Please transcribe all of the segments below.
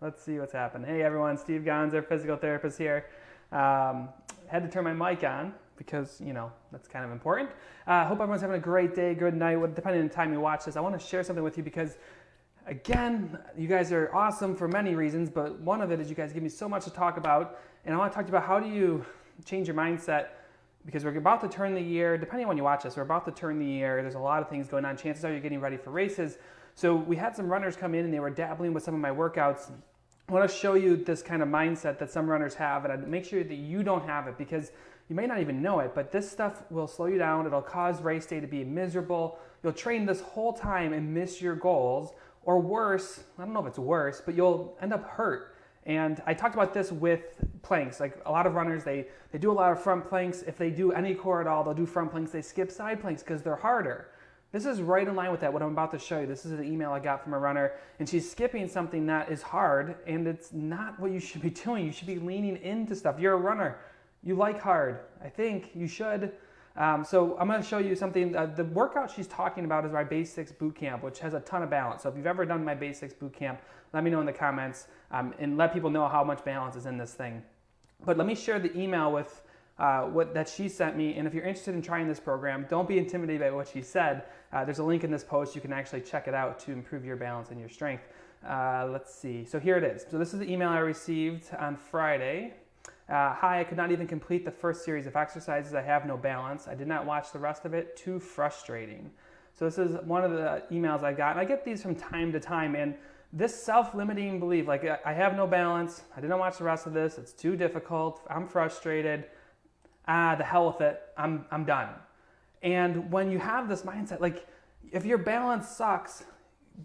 Let's see what's happened. Hey everyone, Steve Gonzer, physical therapist here. Had to turn my mic on because, you know, that's kind of important. Hope everyone's having a great day, good night, depending on the time you watch this. I want to share something with you because, again, you guys are awesome for many reasons, but one of it is you guys give me so much to talk about, and I want to talk to you about how do you change your mindset, because we're about to turn the year, depending on when you watch this, we're about to turn the year. There's a lot of things going on. Chances are you're getting ready for races. So we had some runners come in and they were dabbling with some of my workouts. I want to show you this kind of mindset that some runners have, and I'd make sure that you don't have it, because you may not even know it, but this stuff will slow you down. It'll cause race day to be miserable. You'll train this whole time and miss your goals, or worse, I don't know if it's worse, but you'll end up hurt. And I talked about this with planks. Like a lot of runners, they do a lot of front planks. If they do any core at all, they'll do front planks. They skip side planks because they're harder. This is right in line with that, what I'm about to show you. This is an email I got from a runner, and she's skipping something that is hard, and it's not what you should be doing. You should be leaning into stuff. You're a runner. You like hard. I think you should. So I'm going to show you something. The workout she's talking about is my 𝘵𝘃cie boot camp, which has a ton of balance. So if you've ever done my 𝘵𝘃cie boot camp, let me know in the comments and let people know how much balance is in this thing. But let me share the email with that she sent me, and if you're interested in trying this program, don't be intimidated by what she said. There's a link in this post. You can actually check it out to improve your balance and your strength. Let's see. So here it is. So this is the email I received on Friday. Hi, I could not even complete the first series of exercises. I have no balance. I did not watch the rest of it. Too frustrating. So this is one of the emails I got, and I get these from time to time, and this self-limiting belief, like I have no balance, I didn't watch the rest of this, it's too difficult, I'm frustrated, the hell with it, I'm done. And when you have this mindset, like if your balance sucks,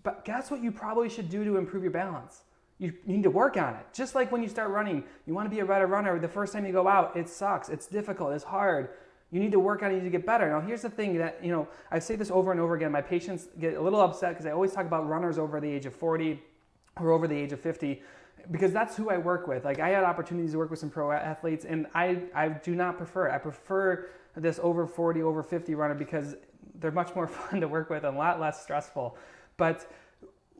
but guess what you probably should do to improve your balance? You need to work on it. Just like when you start running, you want to be a better runner, the first time you go out, it sucks, it's difficult, it's hard. You need to work on it, you need to get better. Now here's the thing that, you know, I say this over and over again, my patients get a little upset because I always talk about runners over the age of 40 or over the age of 50, because that's who I work with. Like I had opportunities to work with some pro athletes, and I do not prefer it. I prefer this over 40, over 50 runner because they're much more fun to work with and a lot less stressful. But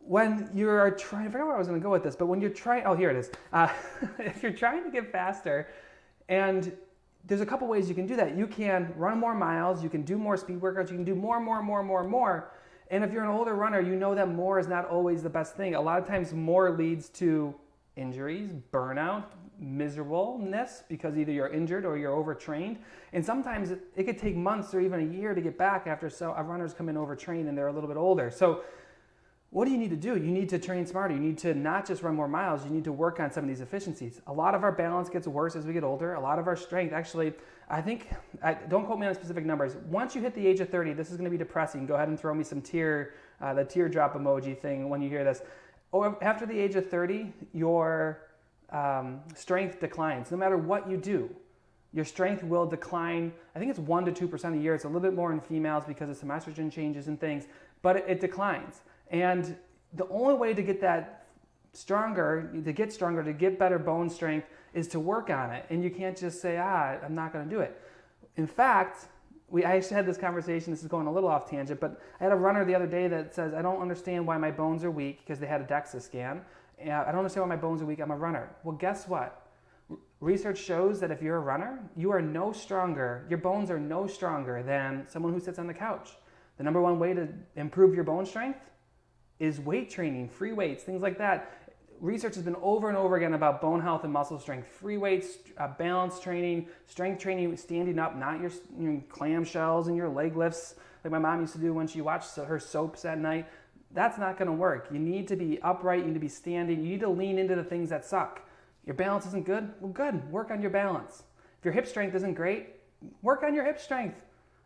when you're trying, I forgot where I was going to go with this, but when you're trying, oh, here it is. If you're trying to get faster, and there's a couple ways you can do that. You can run more miles, you can do more speed workouts, you can do more. And if you're an older runner, you know that more is not always the best thing. A lot of times more leads to injuries, burnout, miserableness, because either you're injured or you're overtrained. And sometimes it could take months or even a year to get back after runners come in overtrained and they're a little bit older. So what do you need to do? You need to train smarter. You need to not just run more miles, you need to work on some of these efficiencies. A lot of our balance gets worse as we get older. A lot of our strength, actually, I think, don't quote me on specific numbers. Once you hit the age of 30, this is going to be depressing. Go ahead and throw me some the teardrop emoji thing when you hear this. After the age of 30, your strength declines. No matter what you do, your strength will decline. I think it's 1 to 2% a year. It's a little bit more in females because of some estrogen changes and things, but it declines. And the only way to get that stronger, to get better bone strength, is to work on it. And you can't just say, I'm not going to do it. In fact, I actually had this conversation, this is going a little off tangent, but I had a runner the other day that says, I don't understand why my bones are weak, because they had a DEXA scan. I don't understand why my bones are weak, I'm a runner. Well, guess what? Research shows that if you're a runner, you are no stronger, your bones are no stronger than someone who sits on the couch. The number one way to improve your bone strength is weight training, free weights, things like that. Research has been over and over again about bone health and muscle strength. Free weights, balance training, strength training, standing up, not your clamshells and your leg lifts like my mom used to do when she watched her soaps at night. That's not going to work. You need to be upright, you need to be standing, you need to lean into the things that suck. Your balance isn't good? Well, good, work on your balance. If your hip strength isn't great, work on your hip strength.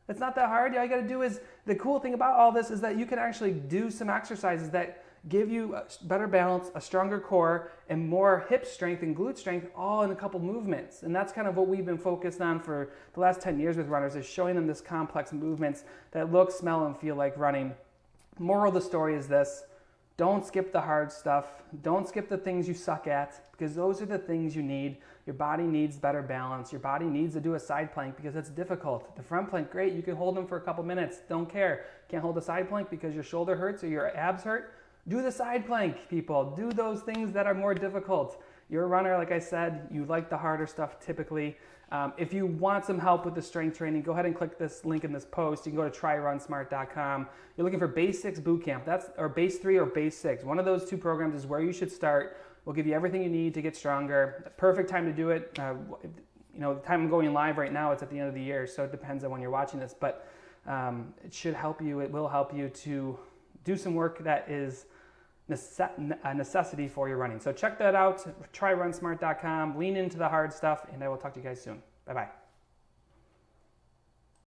It's not that hard. All you got to do is, the cool thing about all this is that you can actually do some exercises that give you a better balance, a stronger core, and more hip strength and glute strength all in a couple movements. And that's kind of what we've been focused on for the last 10 years with runners, is showing them this complex movements that look, smell, and feel like running. Moral of the story is this: don't skip the hard stuff. Don't skip the things you suck at, because those are the things you need. Your body needs better balance. Your body needs to do a side plank because it's difficult. The front plank, great, you can hold them for a couple minutes. Don't care. Can't hold a side plank because your shoulder hurts or your abs hurt? Do the side plank, people. Do those things that are more difficult. You're a runner, like I said, you like the harder stuff typically. If you want some help with the strength training, go ahead and click this link in this post. You can go to tryrunsmart.com. You're looking for Base6 Bootcamp, or Base 3 or Base 6. One of those two programs is where you should start. We'll give you everything you need to get stronger. Perfect time to do it. You know, the time I'm going live right now, it's at the end of the year, so it depends on when you're watching this, but it should help you. It will help you to do some work that is a necessity for your running. So check that out, tryrunsmart.com, lean into the hard stuff, and I will talk to you guys soon. Bye-bye.